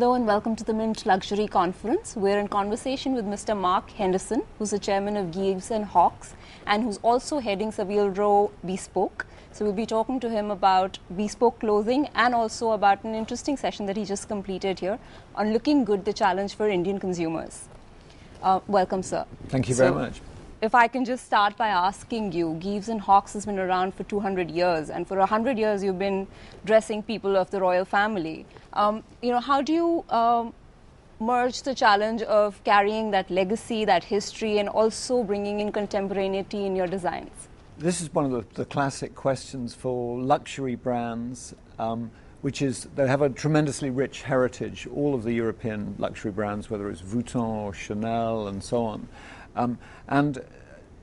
Hello and welcome to the Mint Luxury Conference. We're in conversation with Mr. Mark Henderson, who's the chairman of Gieves and Hawkes and who's also heading Savile Row Bespoke. So we'll be talking to him about bespoke clothing and also about an interesting session that he just completed here on looking good, the challenge for Indian consumers. Welcome, sir. Thank you very much. If I can just start by asking you, Gieves and Hawkes has been around for 200 years, and for 100 years you've been dressing people of the royal family. How do you merge the challenge of carrying that legacy, that history, and also bringing in contemporaneity in your designs? This is one of the classic questions for luxury brands, which is they have a tremendously rich heritage, all of the European luxury brands, whether it's Vuitton or Chanel and so on. And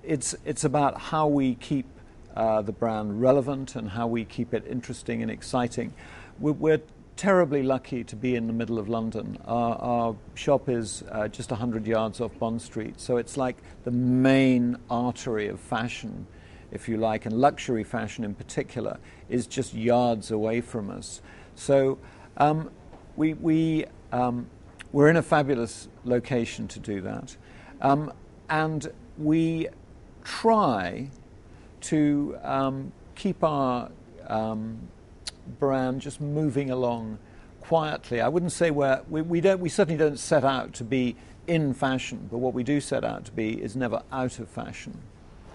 it's about how we keep the brand relevant and how we keep it interesting and exciting. We're terribly lucky to be in the middle of London. Our shop is just 100 yards off Bond Street, so it's like the main artery of fashion, if you like, and luxury fashion in particular is just yards away from us. So we're in a fabulous location to do that. And we try to keep our brand just moving along quietly. I wouldn't say we certainly don't set out to be in fashion, but what we do set out to be is never out of fashion.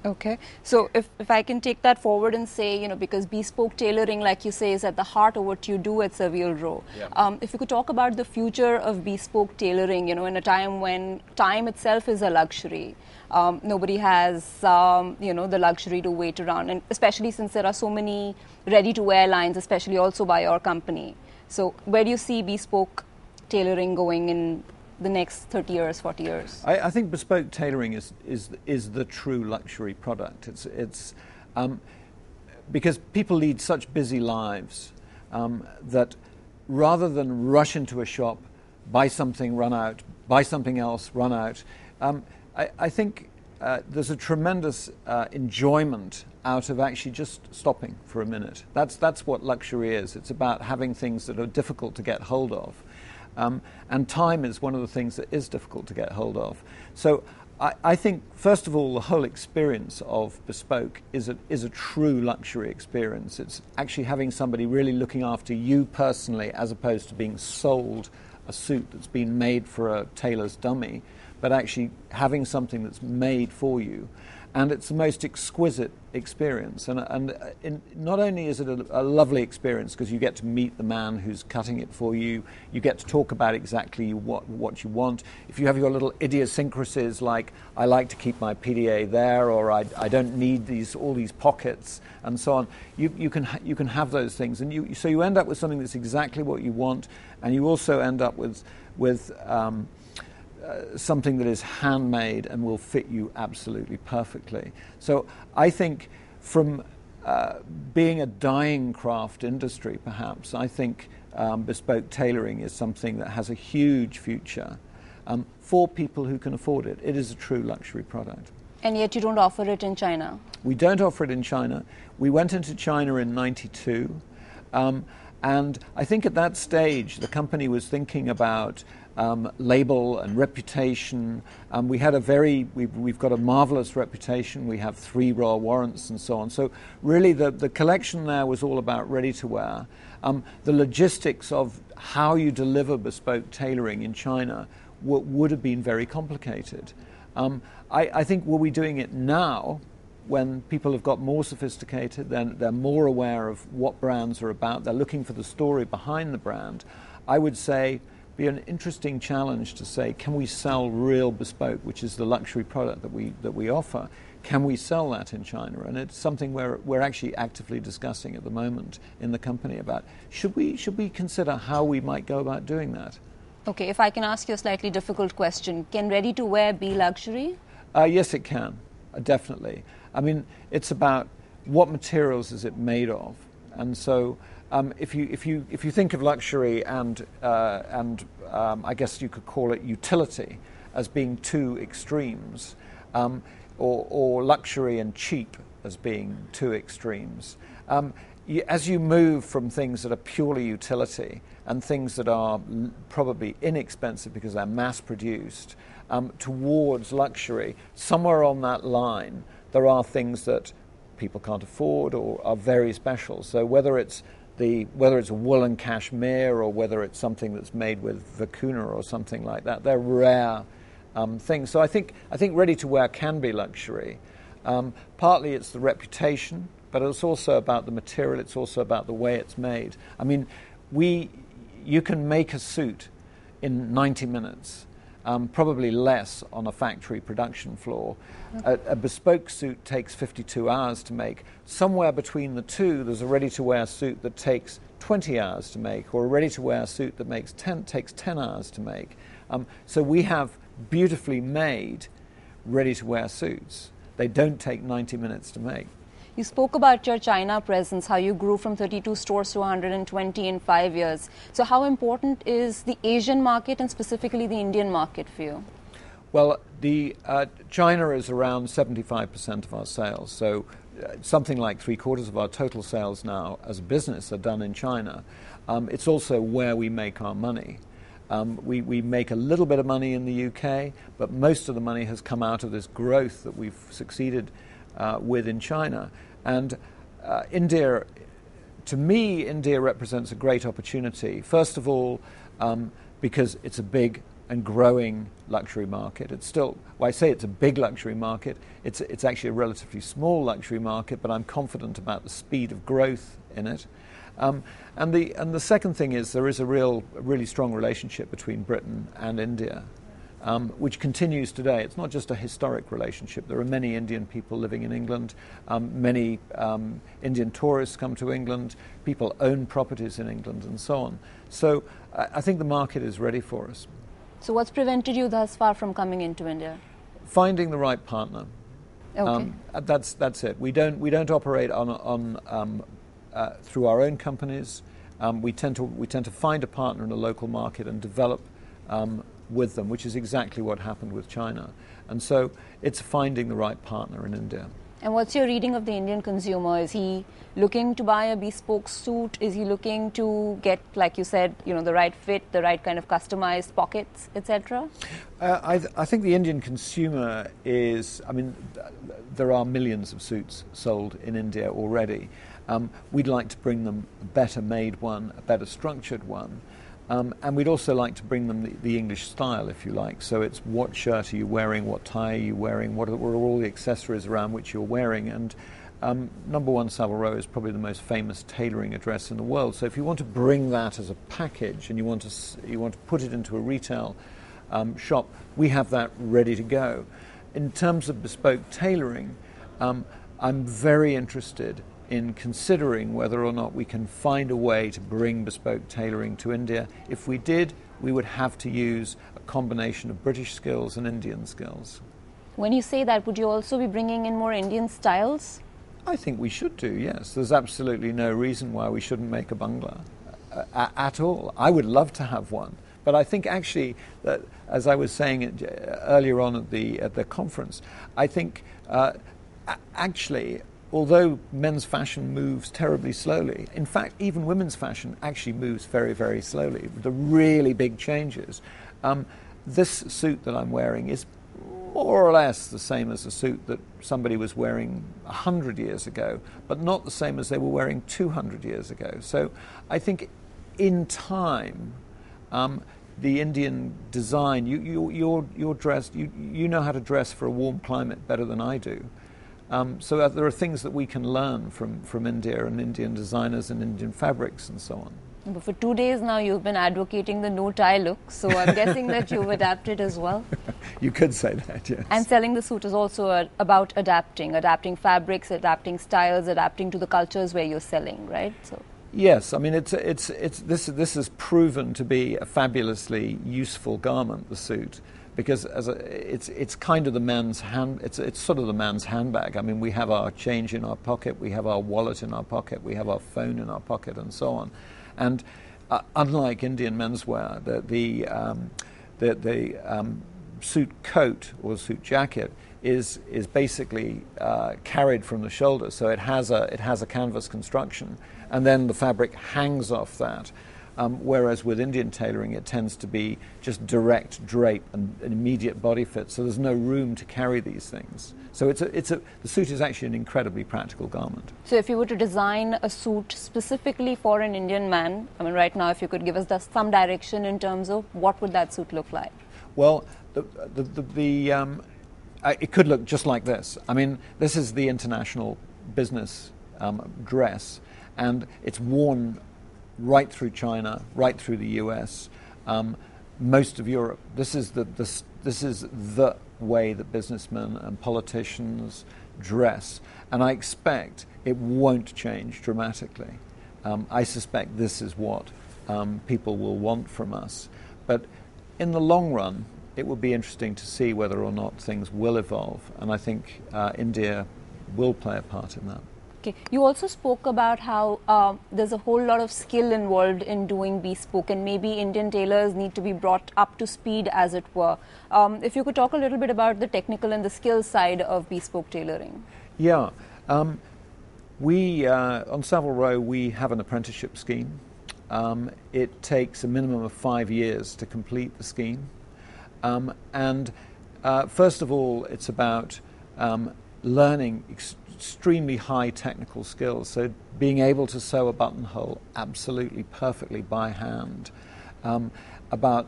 Okay, so if I can take that forward and say, because bespoke tailoring, like you say, is at the heart of what you do at Savile Row. Yeah. If you could talk about the future of bespoke tailoring, in a time when time itself is a luxury. Nobody has, the luxury to wait around, and especially since there are so many ready-to-wear lines, especially also by your company. So where do you see bespoke tailoring going in the next 30 years, 40 years? I think bespoke tailoring is the true luxury product. It's because people lead such busy lives that rather than rush into a shop, buy something, run out, buy something else, run out, I think there's a tremendous enjoyment out of actually just stopping for a minute. That's what luxury is. It's about having things that are difficult to get hold of. And time is one of the things that is difficult to get hold of. So I think, first of all, the whole experience of bespoke is a true luxury experience. It's actually having somebody really looking after you personally as opposed to being sold a suit that's been made for a tailor's dummy, but actually having something that's made for you. And it's the most exquisite experience. And not only is it a lovely experience because you get to meet the man who's cutting it for you, you get to talk about exactly what you want. If you have your little idiosyncrasies like, I like to keep my PDA there, or I don't need all these pockets, and so on, you can have those things. And so you end up with something that's exactly what you want, and you also end up with something that is handmade and will fit you absolutely perfectly. So I think from being a dying craft industry, perhaps, I think bespoke tailoring is something that has a huge future for people who can afford it. It is a true luxury product. And yet you don't offer it in China? We don't offer it in China. We went into China in '92. And I think at that stage, the company was thinking about label and reputation. We've got a marvelous reputation. We have 3 royal warrants and so on. So really the collection there was all about ready-to-wear. The logistics of how you deliver bespoke tailoring in China would have been very complicated. I think were we doing it now, when people have got more sophisticated, then they're more aware of what brands are about, they're looking for the story behind the brand, I would say be an interesting challenge to say, can we sell real bespoke, which is the luxury product that we offer, can we sell that in China? And it's something we're actually actively discussing at the moment in the company about, should we consider how we might go about doing that? Okay, if I can ask you a slightly difficult question, can ready-to-wear be luxury? Yes, it can, definitely. I mean, it's about what materials is it made of, and so if you think of luxury and I guess you could call it utility as being two extremes, or luxury and cheap as being two extremes, as you move from things that are purely utility and things that are probably inexpensive because they're mass-produced, towards luxury, somewhere on that line, there are things that people can't afford or are very special. So whether it's a woolen cashmere or whether it's something that's made with vicuna or something like that, they're rare things. So I think ready-to-wear can be luxury. Partly it's the reputation, but it's also about the material. It's also about the way it's made. I mean, you can make a suit in 90 minutes. Probably less on a factory production floor. A bespoke suit takes 52 hours to make. Somewhere between the two, there's a ready-to-wear suit that takes 20 hours to make, or a ready-to-wear suit that takes 10 hours to make. So we have beautifully made ready-to-wear suits. They don't take 90 minutes to make. You spoke about your China presence, how you grew from 32 stores to 120 in 5 years. So how important is the Asian market and specifically the Indian market for you? Well, China is around 75% of our sales. So something like 3/4 of our total sales now as a business are done in China. It's also where we make our money. We make a little bit of money in the UK, but most of the money has come out of this growth that we've succeeded with in China. And India, to me, India represents a great opportunity. First of all, because it's a big and growing luxury market. It's still, well, I say it's a big luxury market. It's actually a relatively small luxury market, but I'm confident about the speed of growth in it. And the second thing is there is a really strong relationship between Britain and India. Which continues today. It's not just a historic relationship. There are many Indian people living in England. Many Indian tourists come to England. People own properties in England and so on. So I think the market is ready for us. So what's prevented you thus far from coming into India? Finding the right partner. Okay. That's it. We don't operate on through our own companies. We tend to find a partner in a local market and develop with them, which is exactly what happened with China. And so it's finding the right partner in India. And what's your reading of the Indian consumer? Is he looking to buy a bespoke suit? Is he looking to get, like you said, the right fit, the right kind of customized pockets, etc.? I think the Indian consumer is, there are millions of suits sold in India already. We'd like to bring them a better made one, a better structured one. And we'd also like to bring them the English style, if you like. So it's what shirt are you wearing, what tie are you wearing, what are all the accessories around which you're wearing. And Number 1 Savile Row is probably the most famous tailoring address in the world. So if you want to bring that as a package and you want to put it into a retail shop, we have that ready to go. In terms of bespoke tailoring, I'm very interested in considering whether or not we can find a way to bring bespoke tailoring to India. If we did, we would have to use a combination of British skills and Indian skills. When you say that, would you also be bringing in more Indian styles? I think we should do, yes. There's absolutely no reason why we shouldn't make a bangla at all. I would love to have one. But I think actually, that, as I was saying earlier on at the conference, I think actually, although men's fashion moves terribly slowly, in fact, even women's fashion actually moves very, very slowly. The really big changes. This suit that I'm wearing is more or less the same as a suit that somebody was wearing 100 years ago, but not the same as they were wearing 200 years ago. So I think in time, the Indian design, you're dressed, you know how to dress for a warm climate better than I do. So there are things that we can learn from India and Indian designers and Indian fabrics and so on. But for 2 days now you've been advocating the no-tie look, so I'm guessing that you've adapted as well. You could say that, yes. And selling the suit is also about adapting fabrics, adapting styles, adapting to the cultures where you're selling, right? So. Yes, I mean this has proven to be a fabulously useful garment, the suit. Because it's kind of the man's it's sort of the man's handbag. I mean, we have our change in our pocket, we have our wallet in our pocket, we have our phone in our pocket, and so on. And unlike Indian menswear, the suit coat or suit jacket is basically carried from the shoulder, so it has a canvas construction, and then the fabric hangs off that. Whereas with Indian tailoring, it tends to be just direct drape and an immediate body fit, so there's no room to carry these things. So the suit is actually an incredibly practical garment. So if you were to design a suit specifically for an Indian man, I mean, right now, if you could give us some direction in terms of what would that suit look like? Well, it could look just like this. I mean, this is the international business dress, and it's worn right through China, right through the US, most of Europe. This is the way that businessmen and politicians dress, and I expect it won't change dramatically. I suspect this is what people will want from us. But in the long run, it will be interesting to see whether or not things will evolve, and I think India will play a part in that. Okay. You also spoke about how there's a whole lot of skill involved in doing bespoke, and maybe Indian tailors need to be brought up to speed, as it were. If you could talk a little bit about the technical and the skill side of bespoke tailoring. Yeah. We on Savile Row, we have an apprenticeship scheme. It takes a minimum of 5 years to complete the scheme. First of all, it's about learning extremely high technical skills, so being able to sew a buttonhole absolutely perfectly by hand, about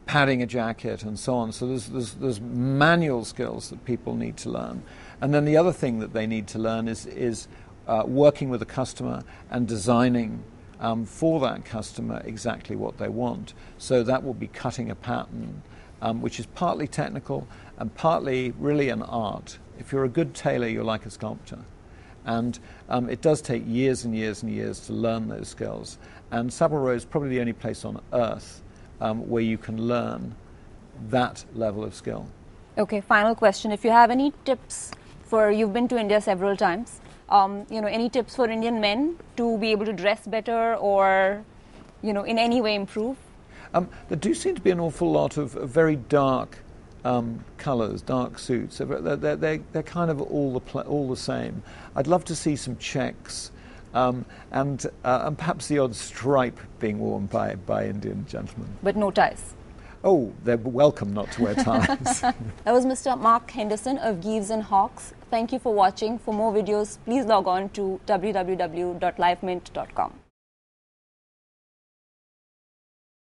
padding a jacket and so on. So there's manual skills that people need to learn, and then the other thing that they need to learn is working with a customer and designing for that customer exactly what they want. So that will be cutting a pattern, which is partly technical and partly really an art. If you're a good tailor, you're like a sculptor. And it does take years and years and years to learn those skills. And Savile Row is probably the only place on earth where you can learn that level of skill. Okay, final question. If you have any tips you've been to India several times, any tips for Indian men to be able to dress better or, in any way improve? There do seem to be an awful lot of very dark colours, dark suits. They're kind of all the same. I'd love to see some checks and perhaps the odd stripe being worn by Indian gentlemen. But no ties? Oh, they're welcome not to wear ties. That was Mr. Mark Henderson of Gieves and Hawkes. Thank you for watching. For more videos, please log on to www.livemint.com.